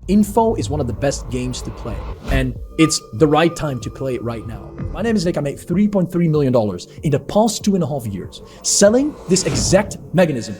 Info is one of the best games to play, and it's the right time to play it right now. My name is Nick. I made $3.3 million in the past 2.5 years selling this exact mechanism.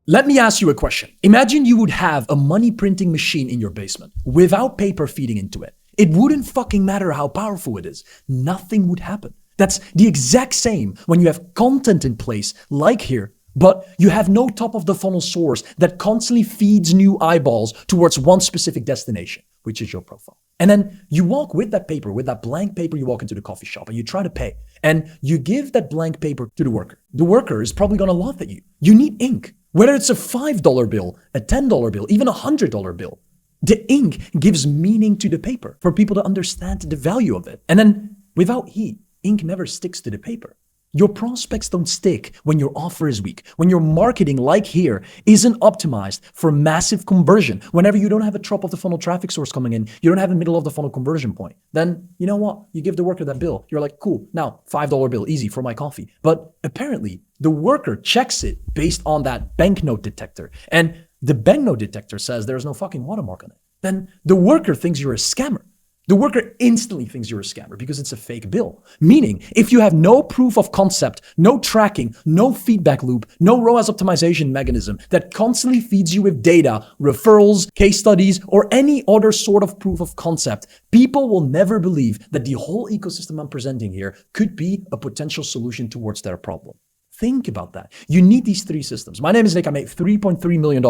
Let me ask you a question. Imagine you would have a money printing machine in your basement without paper feeding into it. It wouldn't fucking matter how powerful it is. Nothing would happen. That's the exact same when you have content in place like here, but you have no top of the funnel source that constantly feeds new eyeballs towards one specific destination, which is your profile. And then you walk with that paper, with that blank paper, you walk into the coffee shop and you try to pay. And you give that blank paper to the worker. The worker is probably gonna laugh at you. You need ink. Whether it's a $5 bill, a $10 bill, even a $100 bill. The ink gives meaning to the paper for people to understand the value of it. And then without heat, ink never sticks to the paper. Your prospects don't stick when your offer is weak, when your marketing, like here, isn't optimized for massive conversion. Whenever you don't have a top of the funnel traffic source coming in, you don't have a middle of the funnel conversion point. Then, you know what? You give the worker that bill. You're like, cool, now $5 bill, easy for my coffee. But apparently, the worker checks it based on that banknote detector. And the banknote detector says there's no fucking watermark on it. Then the worker thinks you're a scammer. The worker instantly thinks you're a scammer because it's a fake bill. Meaning, if you have no proof of concept, no tracking, no feedback loop, no ROAS optimization mechanism that constantly feeds you with data, referrals, case studies, or any other sort of proof of concept, people will never believe that the whole ecosystem I'm presenting here could be a potential solution towards their problem. Think about that. You need these three systems. My name is Nick. I made $3.3 million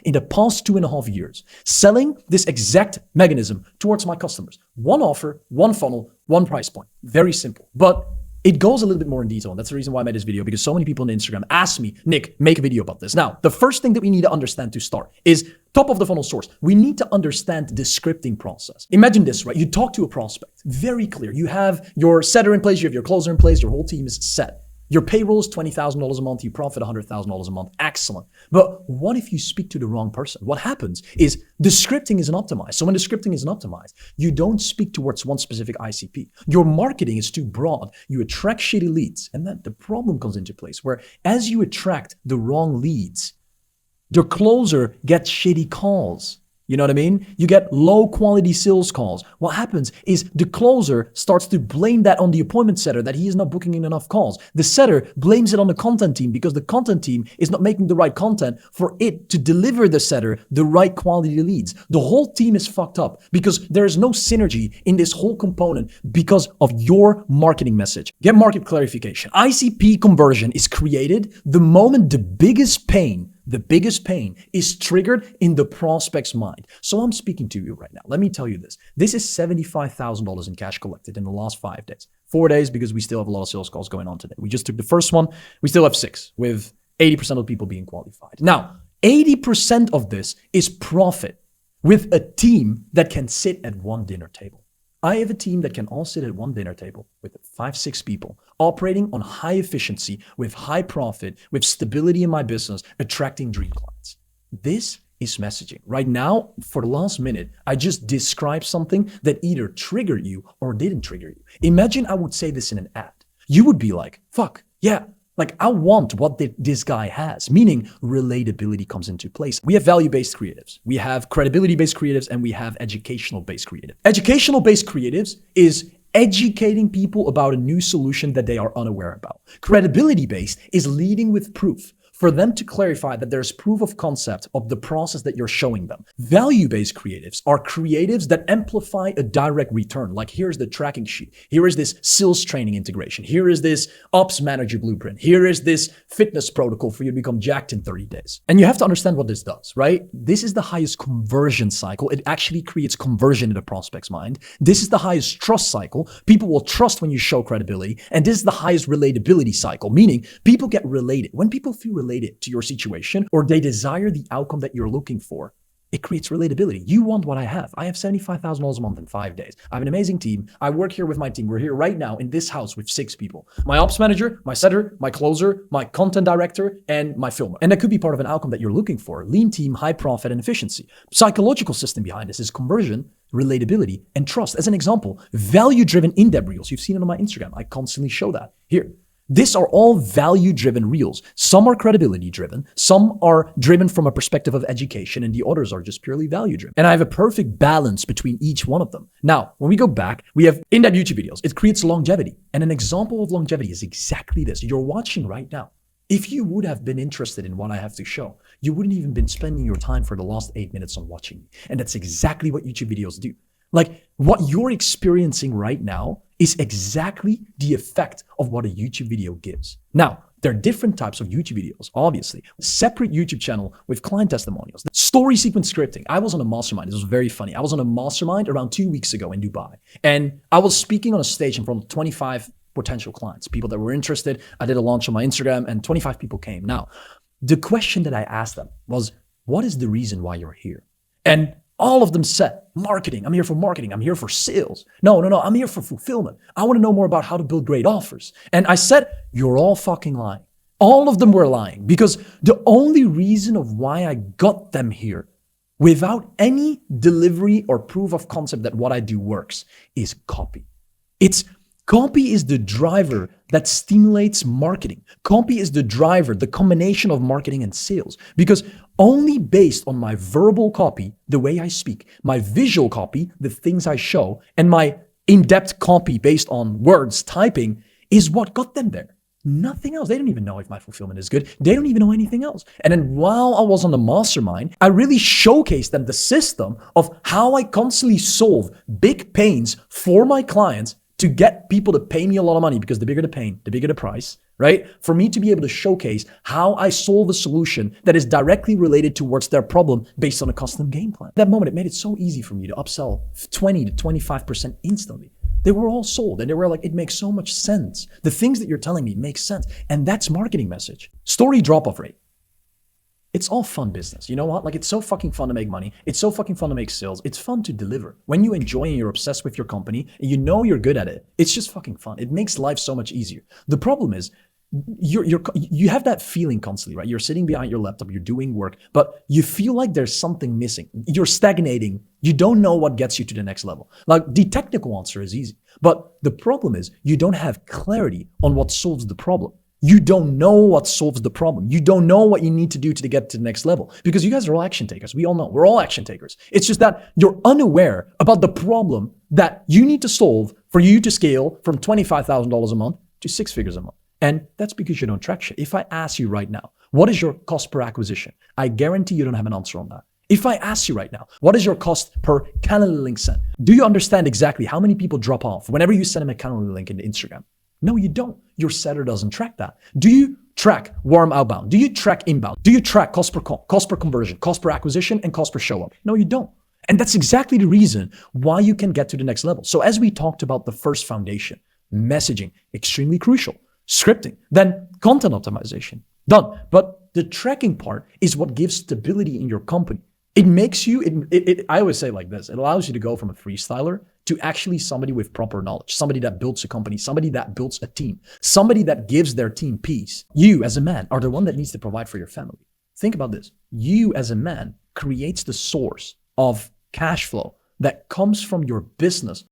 in the past 2.5 years selling this exact mechanism towards my customers. One offer, one funnel, one price point. Very simple. But it goes a little bit more in detail. And that's the reason why I made this video, because so many people on Instagram ask me, Nick, make a video about this. Now, the first thing that we need to understand to start is top of the funnel source. We need to understand the scripting process. Imagine this, right? You talk to a prospect, very clear. You have your setter in place, you have your closer in place, your whole team is set. Your payroll is $20,000 a month, you profit $100,000 a month. Excellent. But what if you speak to the wrong person? What happens is the scripting isn't optimized. So when the scripting isn't optimized, you don't speak towards one specific ICP. Your marketing is too broad. You attract shitty leads. And then the problem comes into place where as you attract the wrong leads, the closer gets shitty calls. You know what I mean? You get low quality sales calls. What happens is the closer starts to blame that on the appointment setter that he is not booking in enough calls. The setter blames it on the content team because the content team is not making the right content for it to deliver the setter the right quality leads. The whole team is fucked up because there is no synergy in this whole component because of your marketing message. Get market clarification. ICP conversion is created the moment the biggest pain is triggered in the prospect's mind. So I'm speaking to you right now. Let me tell you this. This is $75,000 in cash collected in the last 5 days. 4 days because we still have a lot of sales calls going on today. We just took the first one. We still have 6 with 80% of people being qualified. Now, 80% of this is profit with a team that can sit at one dinner table. I have a team that can all sit at one dinner table with 5-6 people operating on high efficiency, with high profit, with stability in my business, attracting dream clients. This is messaging. Right now, for the last minute, I just described something that either triggered you or didn't trigger you. Imagine I would say this in an ad. You would be like, fuck, yeah. Like, I want what this guy has, meaning relatability comes into place. We have value-based creatives, we have credibility-based creatives, and we have educational-based creatives. Educational-based creatives is educating people about a new solution that they are unaware about. Credibility-based is leading with proof for them to clarify that there's proof of concept of the process that you're showing them. Value-based creatives are creatives that amplify a direct return. Like, here's the tracking sheet. Here is this sales training integration. Here is this ops manager blueprint. Here is this fitness protocol for you to become jacked in 30 days. And you have to understand what this does, right? This is the highest conversion cycle. It actually creates conversion in the prospect's mind. This is the highest trust cycle. People will trust when you show credibility. And this is the highest relatability cycle, meaning people get related. When people feel related to your situation or they desire the outcome that you're looking for, it creates relatability. You want what I have. I have $75,000 a month in 5 days. I have an amazing team. I work here with my team. We're here right now in this house with 6 people. My ops manager, my setter, my closer, my content director, and my filmer. And that could be part of an outcome that you're looking for. Lean team, high profit, and efficiency. Psychological system behind this is conversion, relatability, and trust. As an example, value-driven in-depth reels. You've seen it on my Instagram. I constantly show that. Here. These are all value-driven reels. Some are credibility-driven, some are driven from a perspective of education, and the others are just purely value-driven. And I have a perfect balance between each one of them. Now, when we go back, we have in-depth YouTube videos. It creates longevity. And an example of longevity is exactly this. You're watching right now. If you would have been interested in what I have to show, you wouldn't even been spending your time for the last 8 minutes on watching me. And that's exactly what YouTube videos do. Like, what you're experiencing right now is exactly the effect of what a YouTube video gives. Now, there are different types of YouTube videos, obviously. Separate YouTube channel with client testimonials. Story sequence scripting. I was on a mastermind. This was very funny. I was on a mastermind around 2 weeks ago in Dubai. And I was speaking on a stage in front of 25 potential clients, people that were interested. I did a launch on my Instagram and 25 people came. Now, the question that I asked them was, what is the reason why you're here? And all of them said, marketing. I'm here for marketing. I'm here for sales. No, I'm here for fulfillment. I want to know more about how to build great offers. And I said, you're all fucking lying. All of them were lying, because the only reason of why I got them here without any delivery or proof of concept that what I do works is copy. Copy is the driver that stimulates marketing. Copy is the driver, the combination of marketing and sales. Because only based on my verbal copy, the way I speak, my visual copy, the things I show, and my in-depth copy based on words, typing, is what got them there. Nothing else. They don't even know if my fulfillment is good. They don't even know anything else. And then while I was on the mastermind, I really showcased them the system of how I constantly solve big pains for my clients to get people to pay me a lot of money, because the bigger the pain, the bigger the price, right? For me to be able to showcase how I solve a solution that is directly related towards their problem based on a custom game plan. At that moment, it made it so easy for me to upsell 20 to 25% instantly. They were all sold and they were like, it makes so much sense. The things that you're telling me make sense. And that's marketing message. Story drop-off rate. It's all fun business. You know what? Like, it's so fucking fun to make money. It's so fucking fun to make sales. It's fun to deliver. When you enjoy and you're obsessed with your company and you know you're good at it, it's just fucking fun. It makes life so much easier. The problem is you have that feeling constantly, right? You're sitting behind your laptop, you're doing work, but you feel like there's something missing. You're stagnating. You don't know what gets you to the next level. Like, the technical answer is easy, but the problem is you don't have clarity on what solves the problem. You don't know what solves the problem. You don't know what you need to do to get to the next level, because you guys are all action takers. We all know we're all action takers. It's just that you're unaware about the problem that you need to solve for you to scale from $25,000 a month to 6 figures a month. And that's because you don't track shit. If I ask you right now, what is your cost per acquisition? I guarantee you don't have an answer on that. If I ask you right now, what is your cost per calendar link sent? Do you understand exactly how many people drop off whenever you send them a calendar link into Instagram? No, you don't. Your setter doesn't track that. Do you track warm outbound? Do you track inbound? Do you track cost per call, cost per conversion, cost per acquisition, and cost per show up? No, you don't. And that's exactly the reason why you can get to the next level. So as we talked about the first foundation, messaging, extremely crucial, scripting, then content optimization, done. But the tracking part is what gives stability in your company. It makes you, I always say like this, it allows you to go from a freestyler to actually somebody with proper knowledge, somebody that builds a company, somebody that builds a team, somebody that gives their team peace. You as a man are the one that needs to provide for your family. Think about this. You as a man creates the source of cash flow that comes from your business.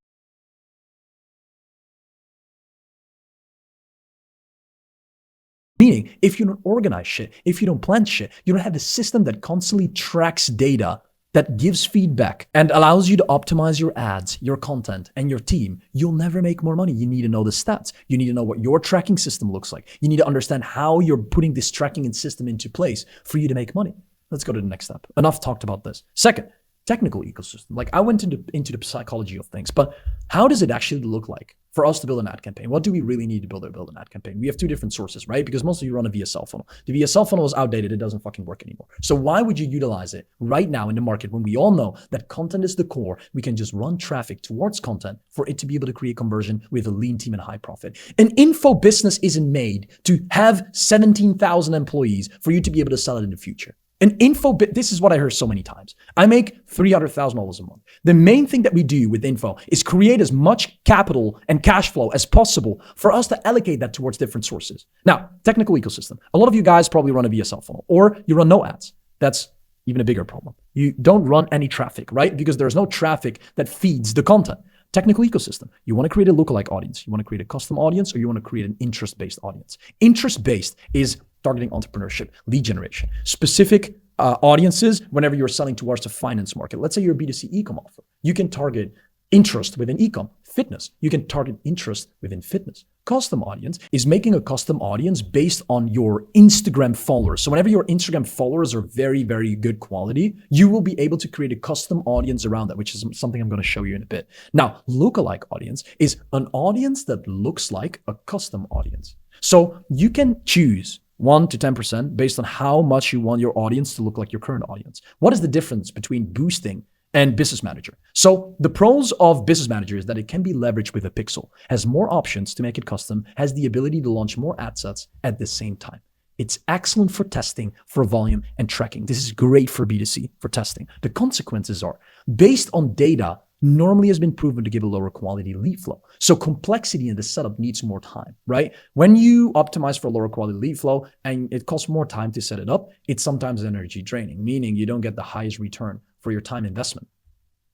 Meaning, if you don't organize shit, if you don't plan shit, you don't have a system that constantly tracks data, that gives feedback and allows you to optimize your ads, your content, and your team, you'll never make more money. You need to know the stats. You need to know what your tracking system looks like. You need to understand how you're putting this tracking and system into place for you to make money. Let's go to the next step. Enough talked about this. Second, technical ecosystem. Like, I went into the psychology of things, but how does it actually look like for us to build an ad campaign? What do we really need to build an ad campaign? We have two different sources, right? Because most of you run a VSL funnel. The VSL funnel is outdated. It doesn't fucking work anymore. So why would you utilize it right now in the market when we all know that content is the core? We can just run traffic towards content for it to be able to create conversion with a lean team and high profit. An info business isn't made to have 17,000 employees for you to be able to sell it in the future. An info bit, this is what I heard so many times. I make $300,000 a month. The main thing that we do with info is create as much capital and cash flow as possible for us to allocate that towards different sources. Now, technical ecosystem. A lot of you guys probably run a VSL funnel, or you run no ads. That's even a bigger problem. You don't run any traffic, right? Because there's no traffic that feeds the content. Technical ecosystem. You want to create a lookalike audience. You want to create a custom audience, or you want to create an interest-based audience. Interest-based is targeting entrepreneurship, lead generation, specific audiences whenever you're selling towards the finance market. Let's say you're a B2C e-com offer. You can target interest within e-com. Fitness. You can target interest within fitness. Custom audience is making a custom audience based on your Instagram followers. So whenever your Instagram followers are very, very good quality, you will be able to create a custom audience around that, which is something I'm going to show you in a bit. Now, lookalike audience is an audience that looks like a custom audience. So you can choose 1 to 10% based on how much you want your audience to look like your current audience. What is the difference between boosting and Business Manager? So the pros of Business Manager is that it can be leveraged with a pixel, has more options to make it custom, has the ability to launch more ad sets at the same time. It's excellent for testing, for volume, and tracking. This is great for B2C, for testing. The consequences are, based on data, normally has been proven to give a lower quality lead flow. So complexity in the setup needs more time, right? When you optimize for lower quality lead flow and it costs more time to set it up, it's sometimes energy draining, meaning you don't get the highest return for your time investment.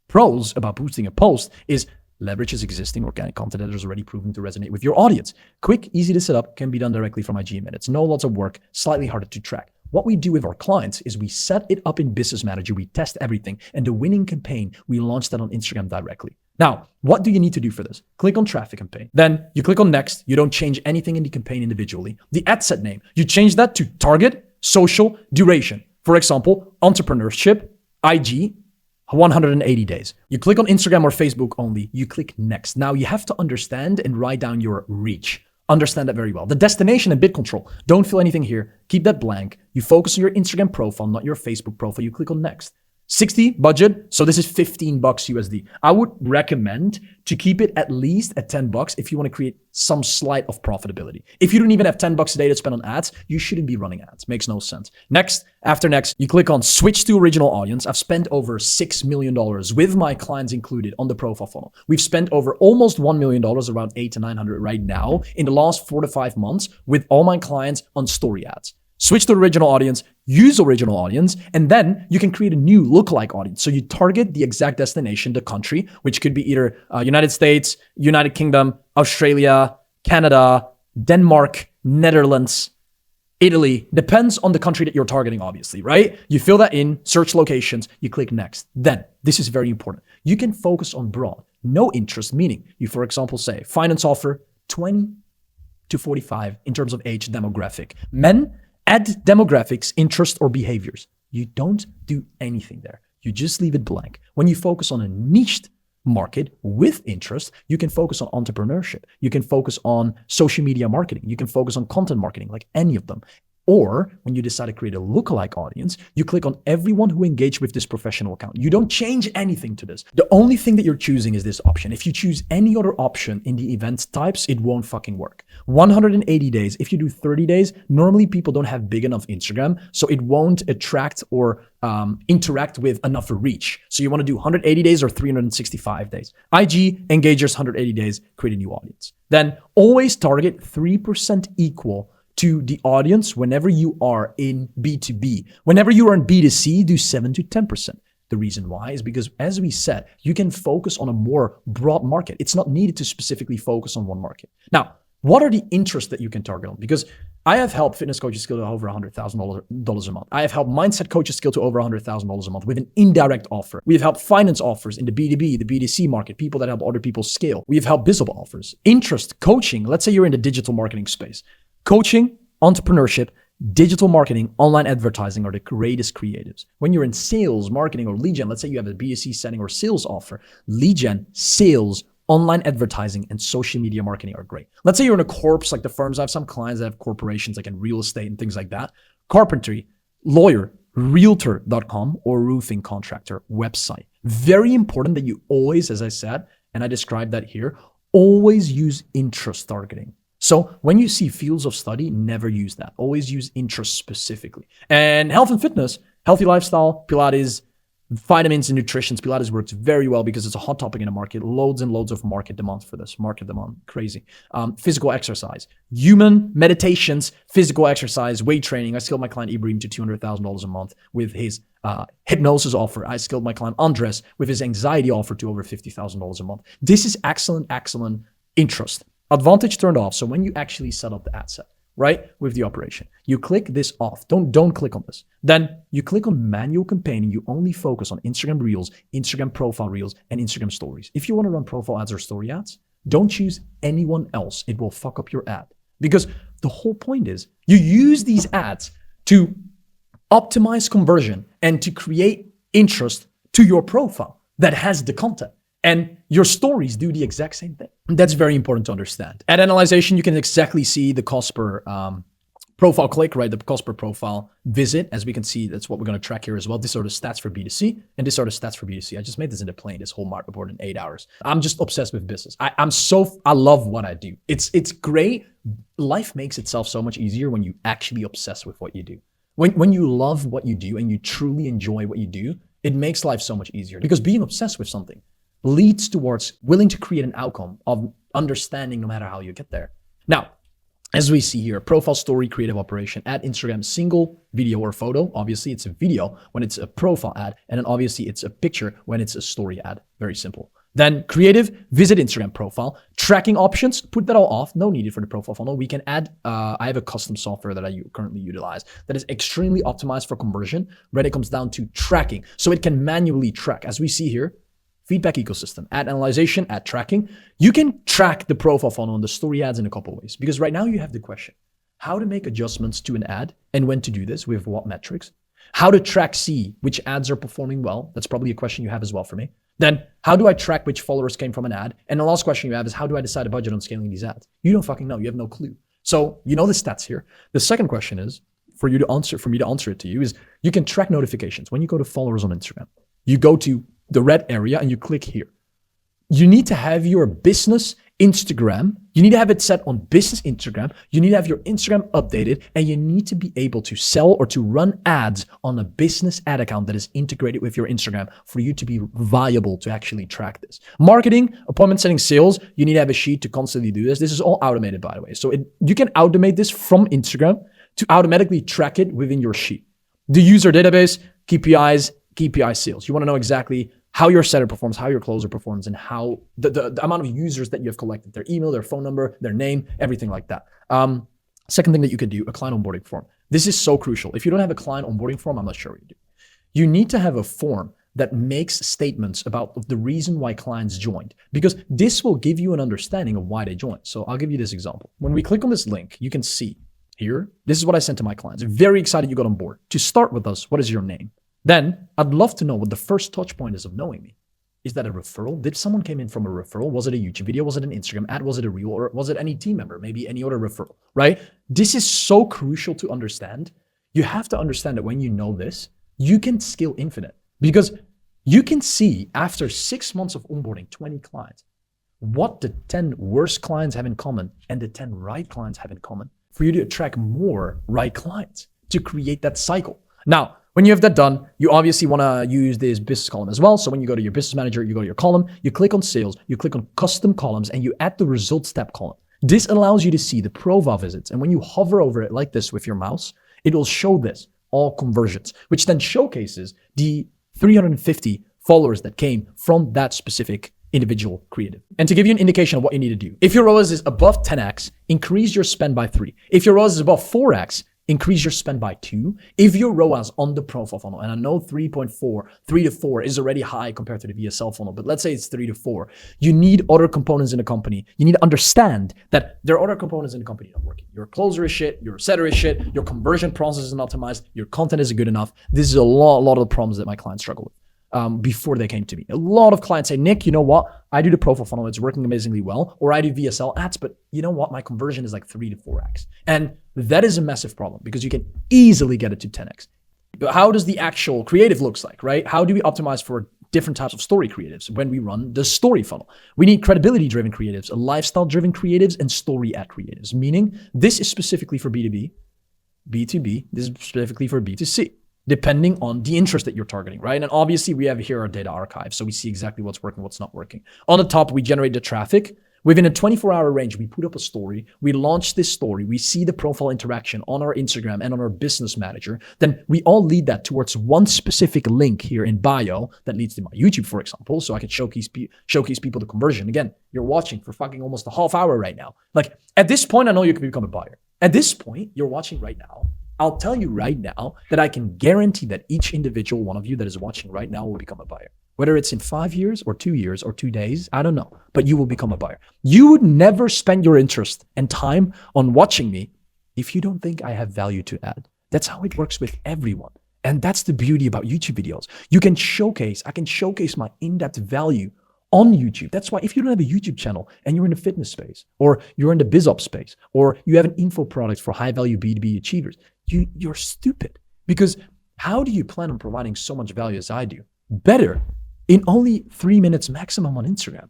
Pros about boosting a post is leverages existing organic content that is already proven to resonate with your audience. Quick, easy to set up, can be done directly from IG minutes. No lots of work, slightly harder to track. What we do with our clients is we set it up in Business Manager, we test everything, and the winning campaign, we launch that on Instagram directly. Now, what do you need to do for this? Click on Traffic Campaign. Then you click on Next. You don't change anything in the campaign individually. The ad set name, you change that to Target, Social, Duration. For example, Entrepreneurship, IG, 180 days. You click on Instagram or Facebook only. You click Next. Now you have to understand and write down your reach. Understand that very well. The destination and bid control. Don't fill anything here. Keep that blank. You focus on your Instagram profile, not your Facebook profile. You click on Next. 60 budget. So this is $15 USD. I would recommend to keep it at least at $10 if you want to create some slight of profitability. If you don't even have $10 a day to spend on ads, you shouldn't be running ads. Makes no sense. Next, after next, you click on switch to original audience. I've spent over $6 million with my clients included on the profile funnel. We've spent over almost $1 million, around 800 to 900 right now in the last 4 to 5 months with all my clients on story ads. Switch to original audience, use original audience, and then you can create a new lookalike audience. So you target the exact destination, the country, which could be either United States, United Kingdom, Australia, Canada, Denmark, Netherlands, Italy. Depends on the country that you're targeting, obviously, right? You fill that in, search locations, you click next. Then, this is very important. You can focus on broad, no interest, meaning you, for example, say finance offer 20 to 45 in terms of age demographic. Men, add demographics, interest, or behaviors. You don't do anything there. You just leave it blank. When you focus on a niched market with interest, you can focus on entrepreneurship. You can focus on social media marketing. You can focus on content marketing, like any of them. Or when you decide to create a lookalike audience, you click on everyone who engaged with this professional account. You don't change anything to this. The only thing that you're choosing is this option. If you choose any other option in the event types, it won't fucking work. 180 days. If you do 30 days, normally people don't have big enough Instagram, so it won't attract or interact with enough reach. So you want to do 180 days or 365 days. IG, engagers, 180 days, create a new audience. Then always target 3% equal to the audience whenever you are in B2B. Whenever you are in B2C, do 7 to 10%. The reason why is because, as we said, you can focus on a more broad market. It's not needed to specifically focus on one market. Now, what are the interests that you can target on? Because I have helped fitness coaches scale to over $100,000 a month. I have helped mindset coaches scale to over $100,000 a month with an indirect offer. We have helped finance offers in the B2B, the B2C market, people that help other people scale. We have helped visible offers. Interest, coaching. Let's say you're in the digital marketing space. Coaching, entrepreneurship, digital marketing, online advertising are the greatest creatives. When you're in sales, marketing, or lead gen, let's say you have a B2C setting or sales offer, lead gen, sales, online advertising, and social media marketing are great. Let's say you're in a corpse like the firms. I have some clients that have corporations like in real estate and things like that. Carpentry, lawyer, realtor.com, or roofing contractor website. Very important that you always, as I said, and I described that here, always use interest targeting. So when you see fields of study, never use that. Always use interest specifically. And health and fitness, healthy lifestyle, Pilates, vitamins and nutrition. Pilates works very well because it's a hot topic in the market. Loads and loads of market demand for this. Market demand, crazy. Physical exercise, human meditations, physical exercise, weight training. I scaled my client Ibrahim to $200,000 a month with his hypnosis offer. I scaled my client Andres with his anxiety offer to over $50,000 a month. This is excellent interest. Advantage turned off. So when you actually set up the ad set, right, with the operation, you click this off. Don't click on this. Then you click on manual campaigning. You only focus on Instagram Reels, Instagram profile Reels, and Instagram Stories. If you want to run profile ads or story ads, don't choose anyone else. It will fuck up your ad. Because the whole point is you use these ads to optimize conversion and to create interest to your profile that has the content. And your stories do the exact same thing. That's very important to understand. At Analyzation, you can exactly see the cost per profile click, right? The cost per profile visit. As we can see, that's what we're going to track here as well. These are the stats for B2C, and these are the stats for B2C. I just made this into plain, this whole Mart report in 8 hours. I'm just obsessed with business. I love what I do. It's great. Life makes itself so much easier when you actually obsess with what you do. When you love what you do and you truly enjoy what you do, it makes life so much easier, because being obsessed with something leads towards willing to create an outcome of understanding no matter how you get there. Now, as we see here, profile story creative operation, add Instagram single video or photo. Obviously, it's a video when it's a profile ad, and then obviously it's a picture when it's a story ad. Very simple. Then creative, visit Instagram profile. Tracking options, put that all off. No need for the profile funnel. We can add, I have a custom software that I currently utilize that is extremely optimized for conversion when it comes down to tracking. So it can manually track. As we see here, feedback ecosystem, ad analyzation, ad tracking. You can track the profile funnel and the story ads in a couple of ways, because right now you have the question, how to make adjustments to an ad and when to do this with what metrics, how to track, see which ads are performing well. That's probably a question you have as well for me. Then how do I track which followers came from an ad? And the last question you have is, how do I decide a budget on scaling these ads? You don't fucking know. You have no clue. So you know the stats here. The second question is for me to answer it to you is, you can track notifications. When you go to followers on Instagram, you go to the red area and you click here. You need to have your business Instagram. You need to have it set on business Instagram. You need to have your Instagram updated, and you need to be able to sell or to run ads on a business ad account that is integrated with your Instagram for you to be viable to actually track this. Marketing, appointment setting, sales, you need to have a sheet to constantly do this. This is all automated, by the way. So you can automate this from Instagram to automatically track it within your sheet. The user database, KPIs, KPI sales. You want to know exactly how your setter performs, how your closer performs, and how the amount of users that you have collected, their email, their phone number, their name, everything like that. Second thing that you could do, a client onboarding form. This is so crucial. If you don't have a client onboarding form, I'm not sure what you do. You need to have a form that makes statements about the reason why clients joined, because this will give you an understanding of why they joined. So I'll give you this example. When we click on this link, you can see here, this is what I sent to my clients. Very excited you got on board. To start with us, what is your name? Then I'd love to know what the first touch point is of knowing me. Is that a referral? Did someone came in from a referral? Was it a YouTube video? Was it an Instagram ad? Was it a reel? Or was it any team member? Maybe any other referral, right? This is so crucial to understand. You have to understand that when you know this, you can scale infinite, because you can see after 6 months of onboarding 20 clients, what the 10 worst clients have in common and the 10 right clients have in common for you to attract more right clients to create that cycle. Now, when you have that done, you obviously want to use this business column as well. So when you go to your business manager, you go to your column, you click on sales, you click on custom columns, and you add the results tab column. This allows you to see the profile visits. And when you hover over it like this with your mouse, it will show this, all conversions, which then showcases the 350 followers that came from that specific individual creative. And to give you an indication of what you need to do, if your ROAS is above 10x, increase your spend by 3. If your ROAS is above 4x, increase your spend by 2. If your ROAS on the profile funnel, and I know 3 to 4 is already high compared to the VSL funnel, but let's say it's 3 to 4, you need other components in the company. You need to understand that there are other components in the company that are working. Your closer is shit, your setter is shit, your conversion process isn't optimized, your content isn't good enough. This is a lot of the problems that my clients struggle with. Before they came to me. A lot of clients say, Nick, you know what? I do the profile funnel, it's working amazingly well, or I do VSL ads, but you know what? My conversion is like 3 to 4x. And that is a massive problem, because you can easily get it to 10x. But how does the actual creative looks like, right? How do we optimize for different types of story creatives when we run the story funnel? We need credibility-driven creatives, lifestyle-driven creatives, and story ad creatives, meaning this is specifically for B2B, B2B, this is specifically for B2C, depending on the interest that you're targeting, right? And obviously we have here our data archive, so we see exactly what's working, what's not working. On the top, we generate the traffic. Within a 24-hour range, we put up a story, we launch this story, we see the profile interaction on our Instagram and on our business manager, then we all lead that towards one specific link here in bio that leads to my YouTube, for example, so I can showcase people the conversion. Again, you're watching for fucking almost a half hour right now. Like, at this point, I know you can become a buyer. At this point, you're watching right now. I'll tell you right now that I can guarantee that each individual one of you that is watching right now will become a buyer. Whether it's in 5 years or 2 years or 2 days, I don't know, but you will become a buyer. You would never spend your interest and time on watching me if you don't think I have value to add. That's how it works with everyone. And that's the beauty about YouTube videos. I can showcase my in-depth value on YouTube. That's why if you don't have a YouTube channel and you're in the fitness space, or you're in the BizOps space, or you have an info product for high-value B2B achievers, you're stupid. Because how do you plan on providing so much value as I do? Better in only 3 minutes maximum on Instagram.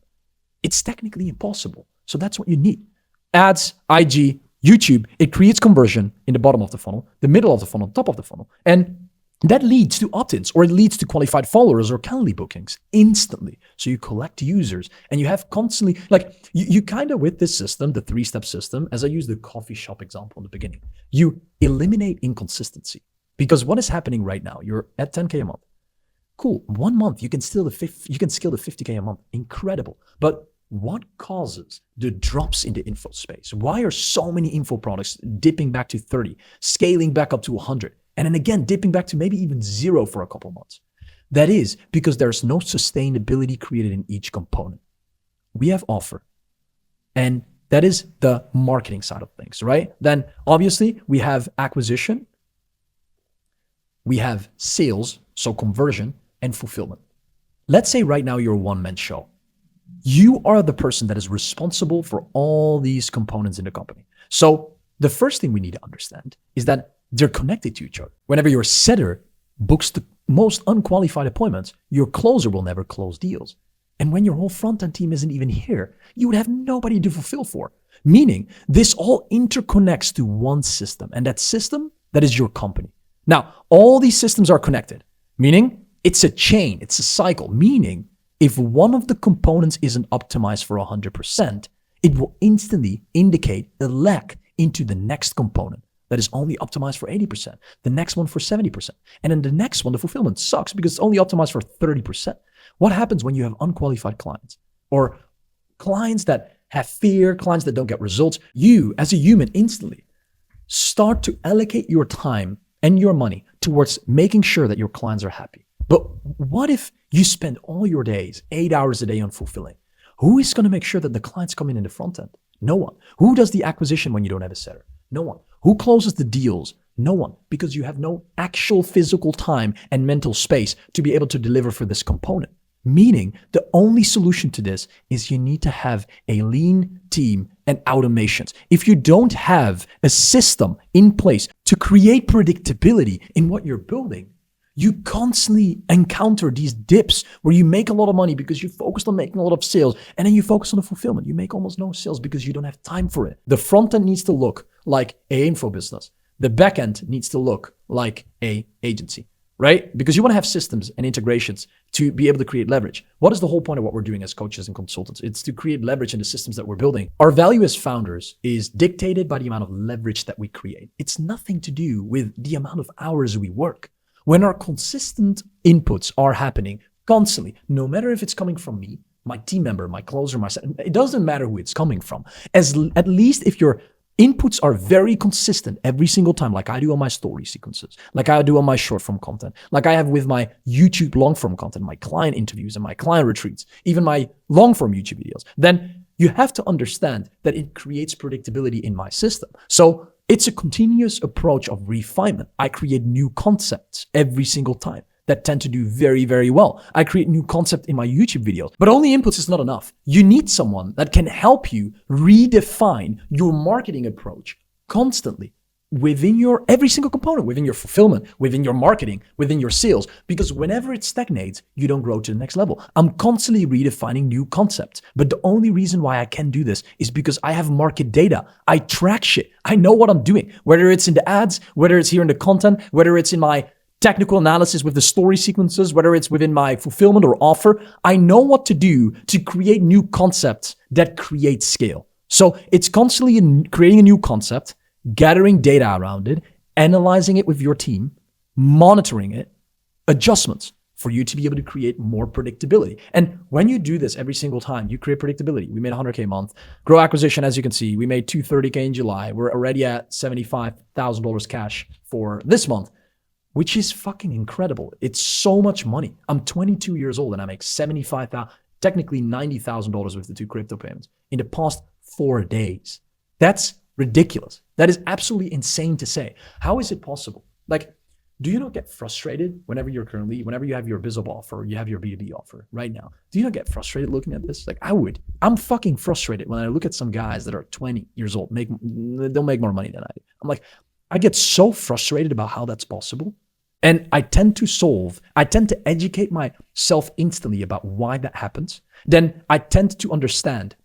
It's technically impossible. So that's what you need. Ads, IG, YouTube, it creates conversion in the bottom of the funnel, the middle of the funnel, top of the funnel. And that leads to opt-ins, or it leads to qualified followers or Calendly bookings instantly. So you collect users and you have constantly, like you kind of with this system, the 3-step system, as I used the coffee shop example in the beginning, you eliminate inconsistency. Because what is happening right now, you're at 10K a month. Cool, 1 month, you can scale to 50K a month, incredible. But what causes the drops in the info space? Why are so many info products dipping back to 30, scaling back up to 100, and then again, dipping back to maybe even 0 for a couple months? That is because there's no sustainability created in each component. We have offer, and that is the marketing side of things, right? Then obviously we have acquisition, we have sales, so conversion, and fulfillment. Let's say right now you're a one-man show. You are the person that is responsible for all these components in the company. So the first thing we need to understand is that they're connected to each other. Whenever your setter books the most unqualified appointments, your closer will never close deals. And when your whole front-end team isn't even here, you would have nobody to fulfill for. Meaning, this all interconnects to one system, and that system, that is your company. Now, all these systems are connected, meaning it's a chain, it's a cycle, meaning if one of the components isn't optimized for 100%, it will instantly indicate a lack into the next component that is only optimized for 80%, the next one for 70%, and then the next one, the fulfillment sucks because it's only optimized for 30%. What happens when you have unqualified clients or clients that have fear, clients that don't get results? You, as a human, instantly start to allocate your time and your money towards making sure that your clients are happy. But what if you spend all your days, 8 hours a day on fulfilling? Who is going to make sure that the clients come in the front end? No one. Who does the acquisition when you don't have a setter? No one. Who closes the deals? No one. Because you have no actual physical time and mental space to be able to deliver for this component. Meaning the only solution to this is you need to have a lean team and automations. If you don't have a system in place to create predictability in what you're building, you constantly encounter these dips where you make a lot of money because you focused on making a lot of sales, and then you focus on the fulfillment. You make almost no sales because you don't have time for it. The front end needs to look like an info business. The back end needs to look like an agency, right? Because you want to have systems and integrations to be able to create leverage. What is the whole point of what we're doing as coaches and consultants? It's to create leverage in the systems that we're building. Our value as founders is dictated by the amount of leverage that we create. It's nothing to do with the amount of hours we work. When our consistent inputs are happening constantly, no matter if it's coming from me, my team member, my closer, it doesn't matter who it's coming from. At least if your inputs are very consistent every single time, like I do on my story sequences, like I do on my short form content, like I have with my YouTube long form content, my client interviews and my client retreats, even my long form YouTube videos, then you have to understand that it creates predictability in my system. So it's a continuous approach of refinement. I create new concepts every single time that tend to do very, very well. I create new concept in my YouTube videos, but only inputs is not enough. You need someone that can help you redefine your marketing approach constantly within your every single component, within your fulfillment, within your marketing, within your sales, because whenever it stagnates, you don't grow to the next level. I'm constantly redefining new concepts, but the only reason why I can do this is because I have market data. I track shit. I know what I'm doing, whether it's in the ads, whether it's here in the content, whether it's in my technical analysis with the story sequences, whether it's within my fulfillment or offer. I know what to do to create new concepts that create scale. So it's constantly creating a new concept, gathering data around it, analyzing it with your team, monitoring it, adjustments for you to be able to create more predictability. And when you do this every single time, you create predictability. We made 100K a month. Grow acquisition, as you can see, we made 230K in July. We're already at $75,000 cash for this month, which is fucking incredible. It's so much money. I'm 22 years old and I make $75,000, technically $90,000 with the 2 crypto payments in the past 4 days. That's ridiculous. That is absolutely insane to say. How is it possible? Like, do you not get frustrated whenever you have your Bizzle offer, or you have your B2B offer right now? Do you not get frustrated looking at this? Like I would. I'm fucking frustrated when I look at some guys that are 20 years old, they'll make more money than I do. I'm like, I get so frustrated about how that's possible. And I tend to educate myself instantly about why that happens. Then I tend to understand,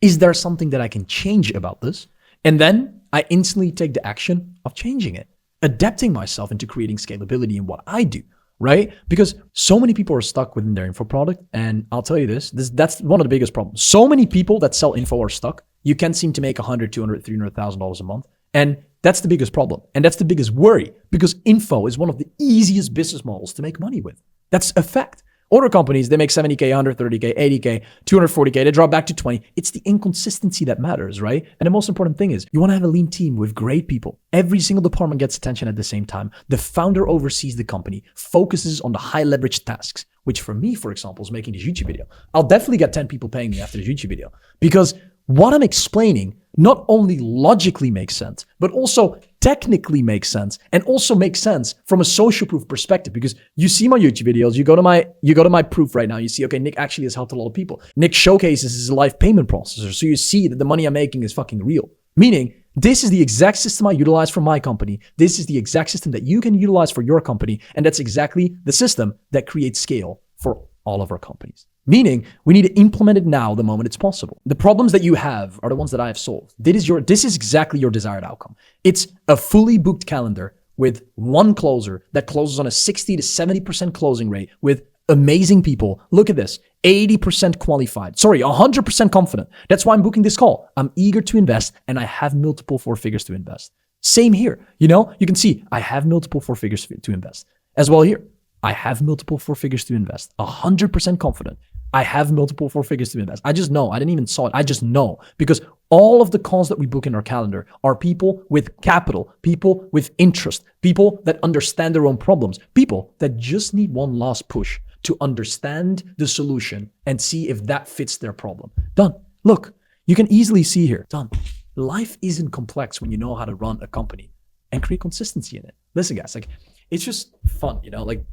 is there something that I can change about this? And then I instantly take the action of changing it, adapting myself into creating scalability in what I do, right? Because so many people are stuck within their info product. And I'll tell you that's one of the biggest problems. So many people that sell info are stuck. You can't seem to make $100,000, $200,000, $300,000 a month. And that's the biggest problem. And that's the biggest worry, because info is one of the easiest business models to make money with. That's a fact. Other companies, they make 70K, 130K, 80K, 240K, they drop back to 20. It's the inconsistency that matters, right? And the most important thing is you want to have a lean team with great people. Every single department gets attention at the same time. The founder oversees the company, focuses on the high leverage tasks, which for me, for example, is making this YouTube video. I'll definitely get 10 people paying me after this YouTube video, because what I'm explaining not only logically makes sense, but also technically makes sense, and also makes sense from a social proof perspective. Because you see my YouTube videos, you go to my proof right now, you see, okay, Nik actually has helped a lot of people. Nik showcases his live payment processor, so you see that the money I'm making is fucking real. Meaning, this is the exact system I utilize for my company. This is the exact system that you can utilize for your company, and that's exactly the system that creates scale for all of our companies. Meaning, we need to implement it now the moment it's possible. The problems that you have are the ones that I have solved. This is exactly your desired outcome. It's a fully booked calendar with one closer that closes on a 60 to 70% closing rate with amazing people. Look at this, 80% qualified. 100% confident. That's why I'm booking this call. I'm eager to invest, and I have multiple 4 figures to invest. Same here. You can see I have multiple 4 figures to invest. As well here, I have multiple 4 figures to invest. 100% confident. I have multiple 4 figures to invest. I just know. I didn't even saw it. I just know, because all of the calls that we book in our calendar are people with capital, people with interest, people that understand their own problems, people that just need one last push to understand the solution and see if that fits their problem. Done. Look, you can easily see here. Done. Life isn't complex when you know how to run a company and create consistency in it. Listen, guys, it's just fun,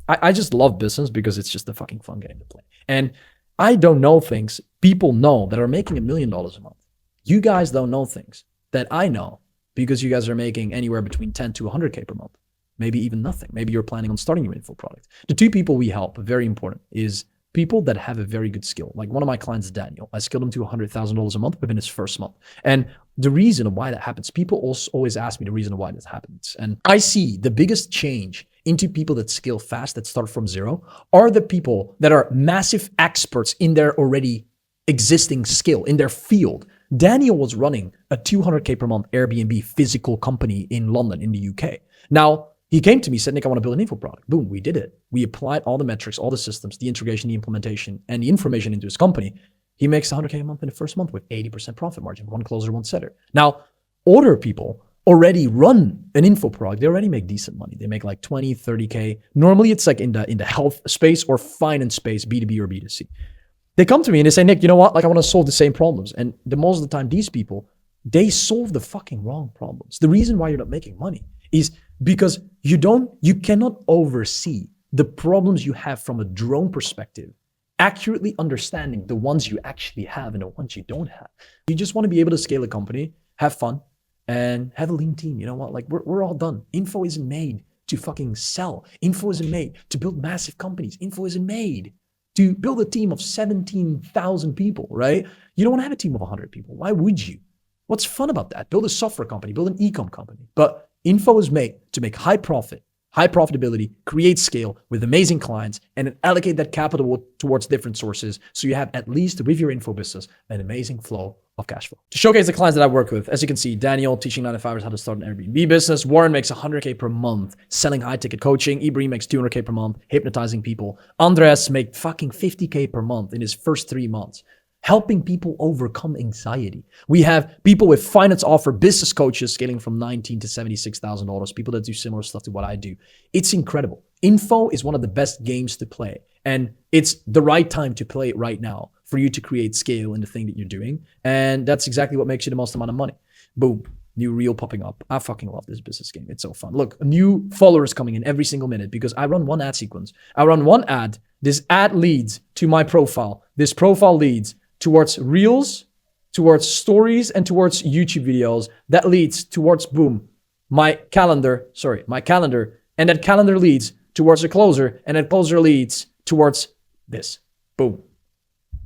I just love business because it's just a fucking fun game to play. And I don't know things people know that are making $1 million a month. You guys don't know things that I know because you guys are making anywhere between 10 to 100K per month. Maybe even nothing. Maybe you're planning on starting your info product. The 2 people we help, very important, is people that have a very good skill. Like one of my clients, Daniel, I skilled him to $100,000 a month within his first month. And the reason why that happens, people also always ask me the reason why this happens. And I see the biggest change into people that scale fast, that start from zero, are the people that are massive experts in their already existing skill, in their field. Daniel was running a 200K per month Airbnb physical company in London, in the UK. Now, he came to me, said, Nik, I want to build an info product. Boom, we did it. We applied all the metrics, all the systems, the integration, the implementation, and the information into his company. He makes 100K a month in the first month with 80% profit margin, one closer, one setter. Now, other people already run an info product. They already make decent money. They make like 20, 30K. Normally it's like in the health space or finance space, B2B or B2C. They come to me and they say, Nik, you know what? I want to solve the same problems. And the most of the time, these people, they solve the fucking wrong problems. The reason why you're not making money is because you cannot oversee the problems you have from a drone perspective, accurately understanding the ones you actually have and the ones you don't have. You just want to be able to scale a company, have fun, and have a lean team. You know what? We're all done. Info isn't made to fucking sell. Info isn't made to build massive companies. Info isn't made to build a team of 17,000 people, right? You don't want to have a team of 100 people. Why would you? What's fun about that? Build a software company, build an e-com company. But info is made to make high profit, high profitability, create scale with amazing clients, and then allocate that capital towards different sources so you have at least with your info business an amazing flow of cash flow. To showcase the clients that I work with, as you can see, Daniel teaching 9-to-5ers how to start an Airbnb business. Warren makes 100K per month selling high-ticket coaching. Ibrahim makes 200K per month hypnotizing people. Andres made fucking 50K per month in his first 3 months, helping people overcome anxiety. We have people with finance offer business coaches scaling from $19,000 to $76,000, people that do similar stuff to what I do. It's incredible. Info is one of the best games to play, and it's the right time to play it right now for you to create scale in the thing that you're doing. And that's exactly what makes you the most amount of money. Boom. New reel popping up. I fucking love this business game. It's so fun. Look, new followers coming in every single minute because I run one ad sequence. I run one ad. This ad leads to my profile. This profile leads towards reels, towards stories, and towards YouTube videos. That leads towards, boom, my calendar. And that calendar leads towards a closer, and that closer leads towards this. Boom.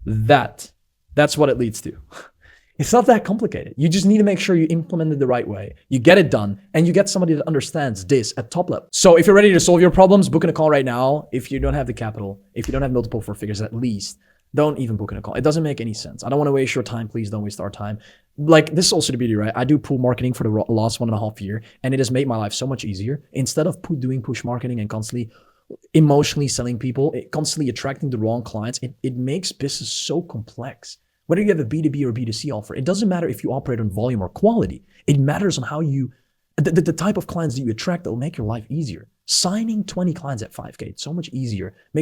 That's what it leads to. It's not that complicated. You just need to make sure you implement it the right way. You get it done, and you get somebody that understands this at top level. So if you're ready to solve your problems, book in a call right now. If you don't have the capital, if you don't have multiple 4 figures at least, don't even book in a call. It doesn't make any sense. I don't want to waste your time. Please don't waste our time. Like, this is also the beauty, right? I do pull marketing for the last 1.5 years, and it has made my life so much easier. Instead of doing push marketing and constantly emotionally selling people, constantly attracting the wrong clients, it makes business so complex. Whether you have a B2B or B2C offer, it doesn't matter if you operate on volume or quality. It matters on how you, the type of clients that you attract that will make your life easier. Signing 20 clients at 5K, it's so much easier. Makes